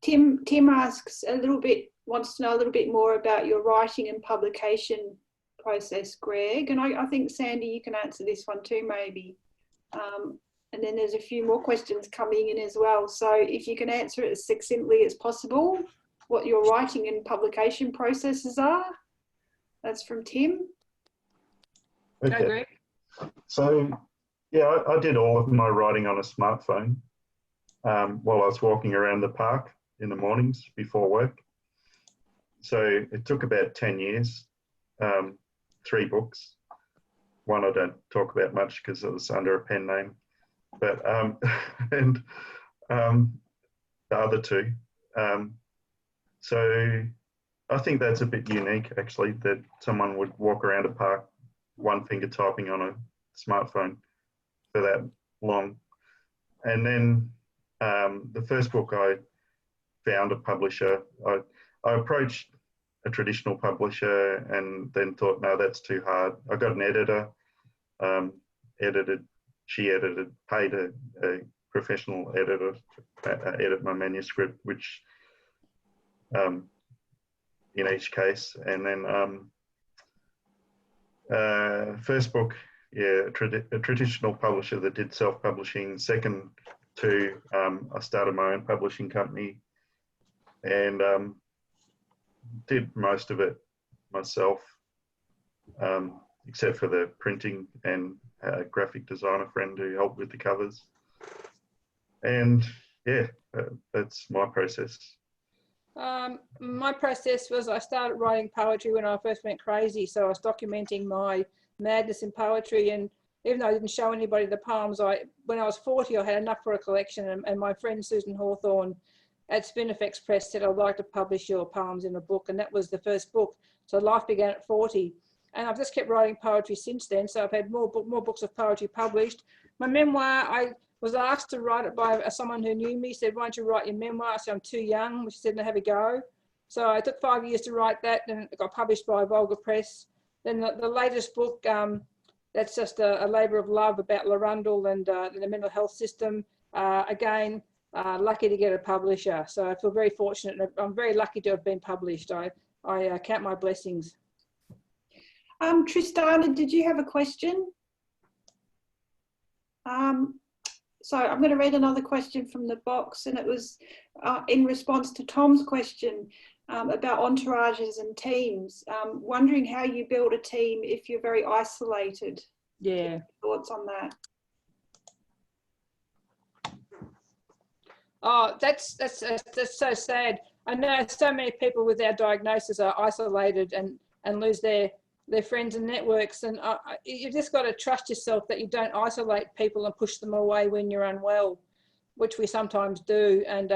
Tim asks wants to know a little bit more about your writing and publication process, Greg. And I think, Sandy, you can answer this one too, maybe. And then there's a few more questions coming in as well. So if you can answer it as succinctly as possible, what your writing and publication processes are. That's from Tim. Okay. Go, Greg. So, yeah, I did all of my writing on a smartphone while I was walking around the park in the mornings before work. So it took about 10 years, 3 books. One I don't talk about much because it was under a pen name, but and the other 2. So I think that's a bit unique, actually, that someone would walk around a park, one finger typing on a smartphone for that long. And then the first book, I found a publisher. I approached a traditional publisher and then thought, no, that's too hard. I got an editor, paid a professional editor to edit my manuscript, which in each case. And then first book, yeah, a traditional publisher that did self-publishing. Second 2, I started my own publishing company and did most of it myself, except for the printing and graphic designer friend who helped with the covers. And yeah, that's my process. My process was I started writing poetry when I first went crazy. So I was documenting my madness in poetry. And even though I didn't show anybody the poems, when I was 40, I had enough for a collection. And my friend Susan Hawthorne at Spinifex Press said, I'd like to publish your poems in a book. And that was the first book. So life began at 40. And I've just kept writing poetry since then. So I've had more books of poetry published. My memoir, I was asked to write it by someone who knew me, said, why don't you write your memoir? I said, I'm too young. She said, no, have a go. So I took 5 years to write that, and it got published by Volga Press. Then the latest book, that's just a labour of love about Larundel and the mental health system. Again, lucky to get a publisher. So I feel very fortunate. I'm very lucky to have been published. I count my blessings. Tristana, did you have a question? So I'm going to read another question from the box, and it was in response to Tom's question about entourages and teams. Wondering how you build a team if you're very isolated. Yeah. Thoughts on that? Oh, that's so sad. I know so many people with our diagnosis are isolated and lose their friends and networks, and you just got to trust yourself that you don't isolate people and push them away when you're unwell, which we sometimes do. And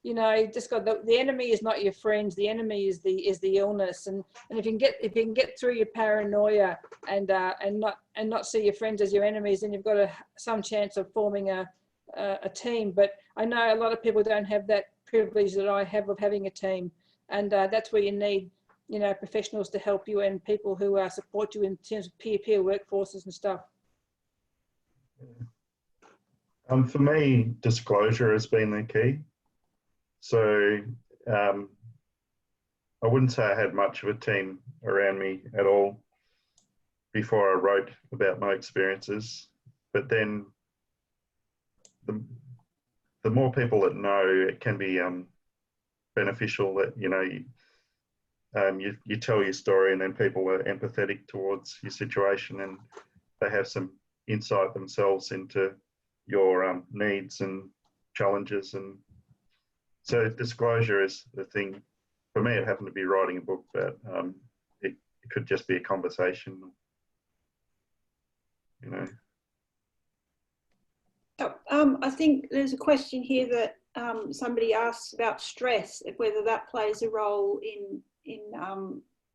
you know, you just got the enemy is not your friends. The enemy is the illness. And if you can get through your paranoia and not see your friends as your enemies, then you've got some chance of forming a team. But I know a lot of people don't have that privilege that I have of having a team, and that's where you need, you know, professionals to help you and people who support you in terms of peer workforces and stuff. For me, disclosure has been the key. So I wouldn't say I had much of a team around me at all before I wrote about my experiences. But then the more people that know, it can be beneficial that, you know, you tell your story and then people are empathetic towards your situation and they have some insight themselves into your needs and challenges. And so disclosure is the thing. For me, it happened to be writing a book, but it could just be a conversation, you know. I think there's a question here that somebody asks about stress, whether that plays a role in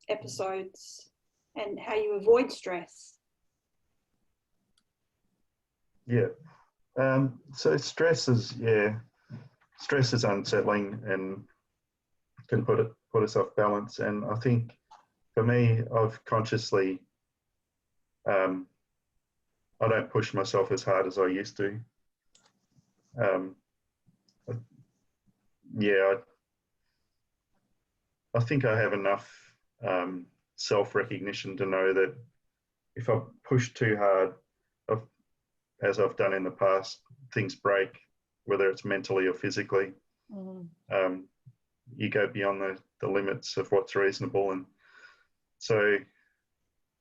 episodes and how you avoid stress. Yeah. So stress is unsettling and can put us off balance. And I think for me, I've consciously, I don't push myself as hard as I used to. I think I have enough self-recognition to know that if I push too hard, as I've done in the past, things break, whether it's mentally or physically. Mm. You go beyond the limits of what's reasonable. And so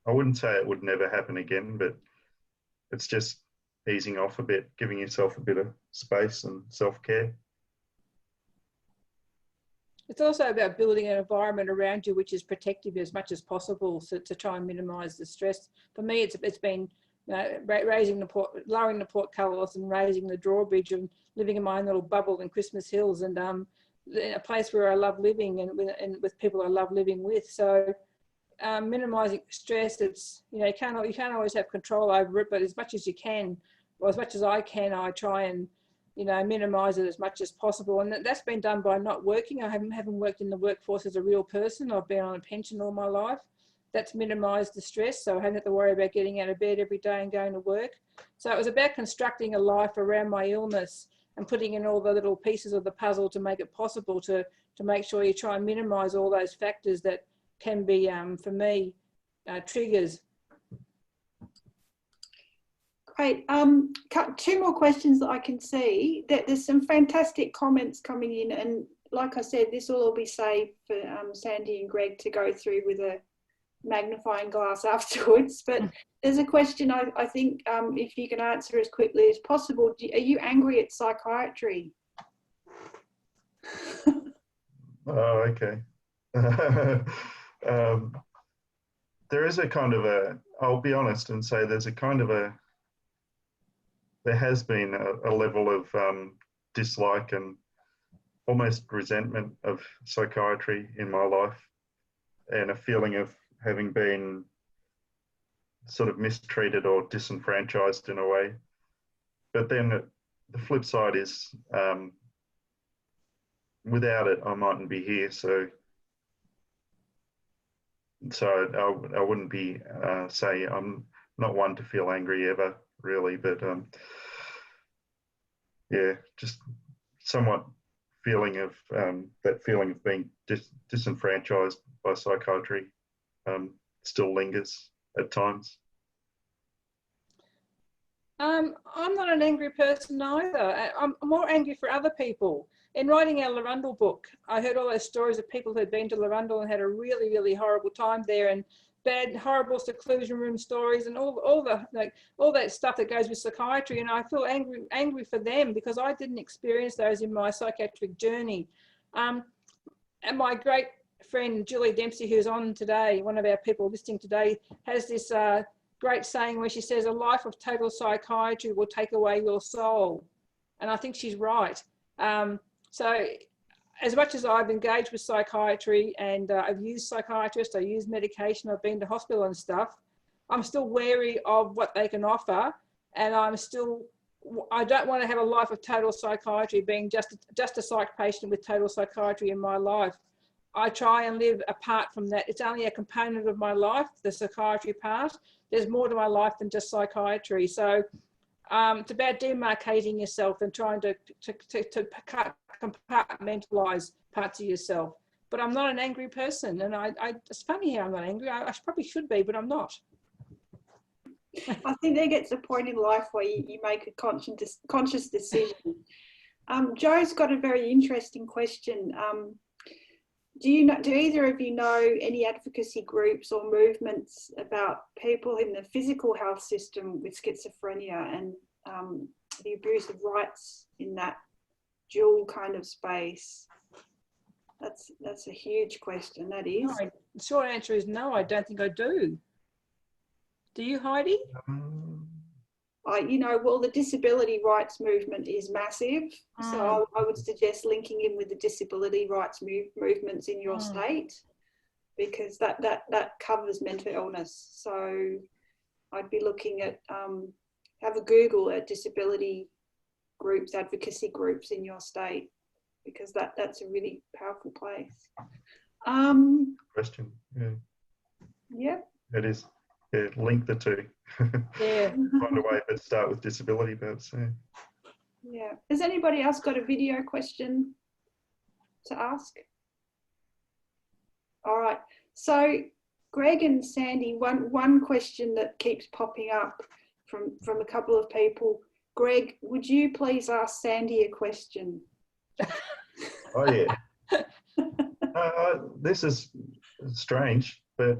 I wouldn't say it would never happen again, but it's just easing off a bit, giving yourself a bit of space and self-care. It's also about building an environment around you which is protective as much as possible, so to try and minimise the stress. For me, it's been lowering the portcullis and raising the drawbridge and living in my own little bubble in Christmas Hills and a place where I love living and with people I love living with. So minimising stress, it's, you know, you can't always have control over it, but as much as you can, or as much as I can, I try and, you know, minimise it as much as possible. And that's been done by not working. I haven't worked in the workforce as a real person. I've been on a pension all my life. That's minimised the stress, so I haven't had to worry about getting out of bed every day and going to work. So it was about constructing a life around my illness and putting in all the little pieces of the puzzle to make it possible to make sure you try and minimise all those factors that can be, for me, triggers. Great. Two more questions that I can see. There's some fantastic comments coming in, and like I said, this will all be saved for Sandy and Greg to go through with a magnifying glass afterwards. But there's a question I think if you can answer as quickly as possible. Are you angry at psychiatry? Oh, okay. There is a kind of I'll be honest and say there's a kind of there has been a level of dislike and almost resentment of psychiatry in my life, and a feeling of having been sort of mistreated or disenfranchised in a way. But then the flip side is without it, I mightn't be here. So I wouldn't be say I'm not one to feel angry ever, really, but yeah, just somewhat feeling of that feeling of being disenfranchised by psychiatry still lingers at times. I'm not an angry person either. I'm more angry for other people. In writing our Larundel book, I heard all those stories of people who had been to Larundel and had a really, really horrible time there, and bad, horrible seclusion room stories and all that stuff that goes with psychiatry. And I feel angry for them because I didn't experience those in my psychiatric journey. And my great friend Julie Dempsey, who's on today, one of our people listening today, has this great saying where she says, "A life of total psychiatry will take away your soul." And I think she's right. So as much as I've engaged with psychiatry and I've used psychiatrists, I use medication, I've been to hospital and stuff, I'm still wary of what they can offer. And I don't want to have a life of total psychiatry, being just a psych patient with total psychiatry in my life. I try and live apart from that. It's only a component of my life, the psychiatry part. There's more to my life than just psychiatry. So it's about demarcating yourself and trying to compartmentalise parts of yourself. but I'm not an angry person. And it's funny how I'm not angry. I probably should be, but I'm not. I think there gets a point in life where you make a conscious decision. Joe's got a very interesting question. Do either of you know any advocacy groups or movements about people in the physical health system with schizophrenia and the abuse of rights in that dual kind of space? That's a huge question, that is. No, the short answer is no, I don't think I do. Do you, Heidi? Well, the disability rights movement is massive. So I would suggest linking in with the disability rights movements in your state, because that covers mental illness. So I'd be looking at, have a Google at disability groups, advocacy groups in your state, because that's a really powerful place. Question. Yeah. Yep. It is. Yeah, link the two. Yeah. Find a way, but start with disability bits. Yeah. Yeah. Has anybody else got a video question to ask? All right. So Greg and Sandy, one question that keeps popping up from a couple of people. Greg, would you please ask Sandy a question? Oh yeah. This is strange, but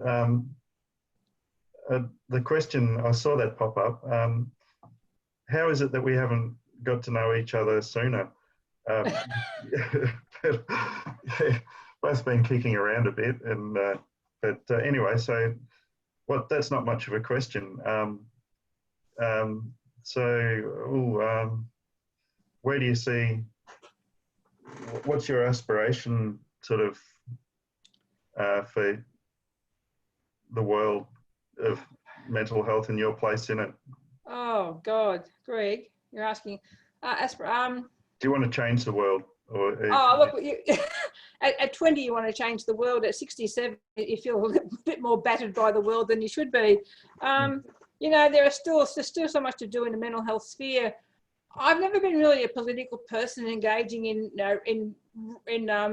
the question, I saw that pop up. How is it that we haven't got to know each other sooner? Both been kicking around a bit, and but anyway, so that's not much of a question. Where do you see? What's your aspiration, sort of, for the world of mental health and your place in it? Oh God, Greg, you're asking. Do you want to change the world? Or, look, at 20 you want to change the world. At 67 you feel a bit more battered by the world than you should be. There's still so much to do in the mental health sphere. I've never been really a political person engaging in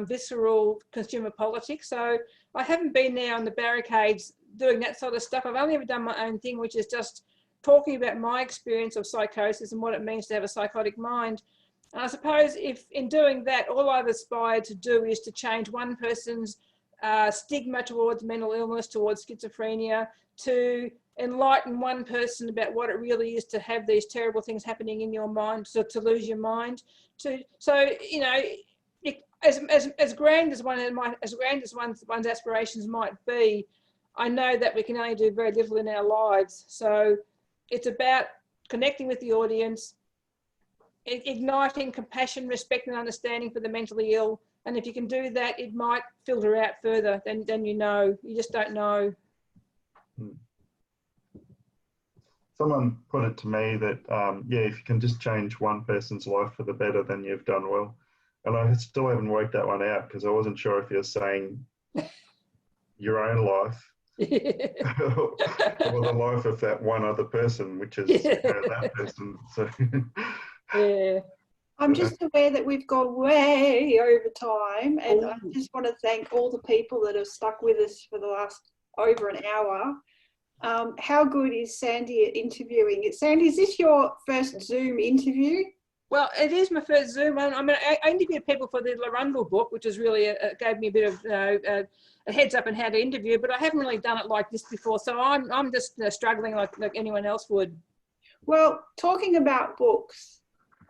visceral consumer politics, so I haven't been there on the barricades doing that sort of stuff. I've only ever done my own thing, which is just talking about my experience of psychosis and what it means to have a psychotic mind. And I suppose if in doing that, all I've aspired to do is to change one person's stigma towards mental illness, towards schizophrenia, to enlighten one person about what it really is to have these terrible things happening in your mind, to lose your mind. As grand as one's aspirations might be, I know that we can only do very little in our lives. So it's about connecting with the audience, igniting compassion, respect and understanding for the mentally ill. And if you can do that, it might filter out further than you know. You just don't know. Someone put it to me that, if you can just change one person's life for the better, then you've done well. And I still haven't worked that one out, because I wasn't sure if you're saying your own life or the life of that one other person, which is that person. So, yeah. I'm just aware that we've gone way over time, and I just want to thank all the people that have stuck with us for the last over an hour. How good is Sandy at interviewing? Sandy, is this your first Zoom interview? Well, it is my first Zoom. I interviewed people for the Larundel book, which is really gave me a bit of a heads up on how to interview, but I haven't really done it like this before. So I'm just struggling like anyone else would. Well, talking about books,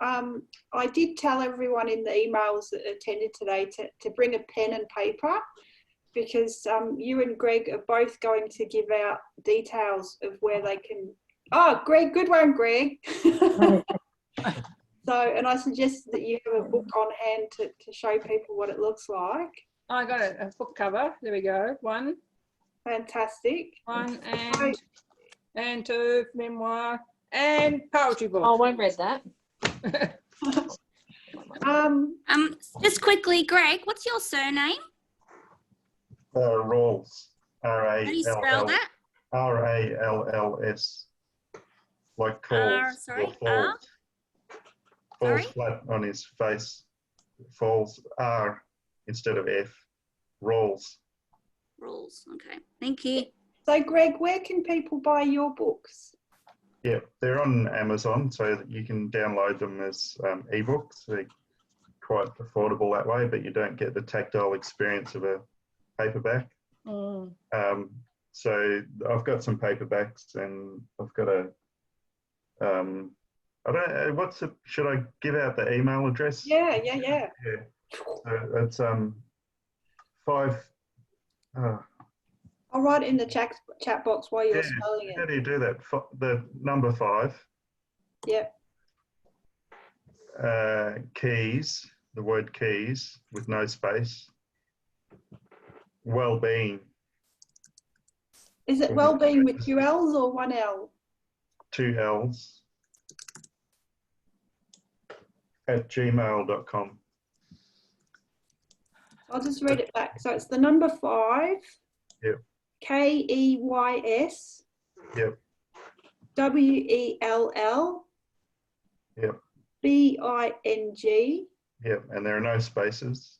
I did tell everyone in the emails that attended today to bring a pen and paper, because you and Greg are both going to give out details of where they can. Oh, Greg, good one, Greg. And I suggest that you have a book on hand to show people what it looks like. I got a book cover. There we go. One. Fantastic. One and two, memoir and poetry book. Oh, I won't read that. Just quickly, Greg, what's your surname? Ralls. How do you spell that? Ralls. Like calls. Falls flat on his face. Falls R instead of F. Ralls. Rules. Okay. Thank you. So, Greg, where can people buy your books? Yeah, they're on Amazon, so that you can download them as ebooks. They're quite affordable that way, but you don't get the tactile experience of a paperback. So I've got some paperbacks, and I've got a I don't know, should I give out the email address? Yeah. So it's 5. I'll write it in the chat box while you're spelling How it. do you do that? The number 5. Yep. Keys, the word keys with no space. Well-being. Is it well-being with 2 L's or 1 L? 2 L's. @gmail.com. I'll just read it back. So it's the number 5. Yep. KEYS. Yep. WELL. Yep. BING. Yep. And there are no spaces.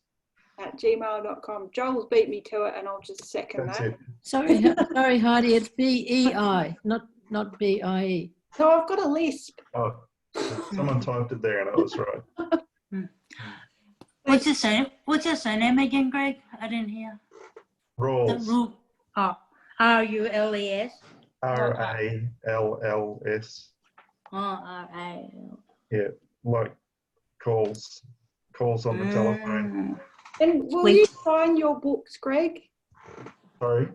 @gmail.com. Joel's beat me to it, and I'll just second That's that. it. Sorry, Heidi, it's BEI, not BIE. So I've got a lisp. Oh, someone typed it there and it was right. What's your surname again, Greg? I didn't hear. Ralls. Oh, RULES. RALLS. RAL. Yeah, like calls on the telephone. And will you sign your books, Greg? Sorry.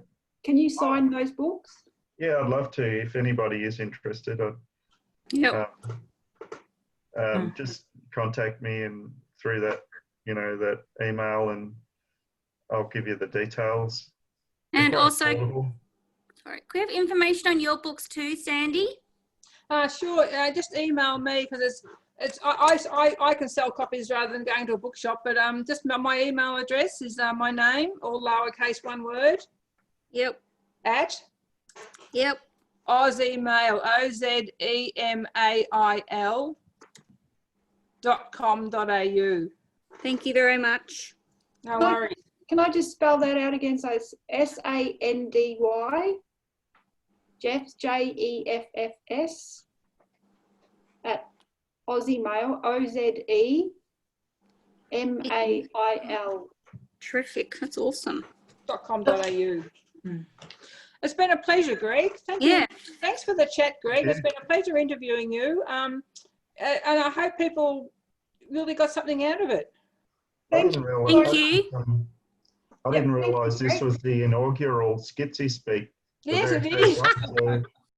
Can you sign those books? Yeah, I'd love to. If anybody is interested, Yep. just contact me and through that, that email, and I'll give you the details. And They're also, quite affordable. sorry, could we have information on your books too, Sandy? Sure. Just email me, because I can sell copies rather than going to a bookshop. But just my email address is my name, all lowercase, one word. Yep. @ Yep. Ozemail, OZEMAIL.com.au. Thank you very much. No worries. Can I just spell that out again? So it's SANDY, Jeffs, JEFFS, @Ozemail, OZEMAIL. Terrific. That's awesome. .com.au. It's been a pleasure, Greg. Thank you. Thanks for the chat, Greg. It's been a pleasure interviewing you. And I hope people really got something out of it. Thank you. I didn't realise this was the inaugural Schizy Speak. Yes, it is.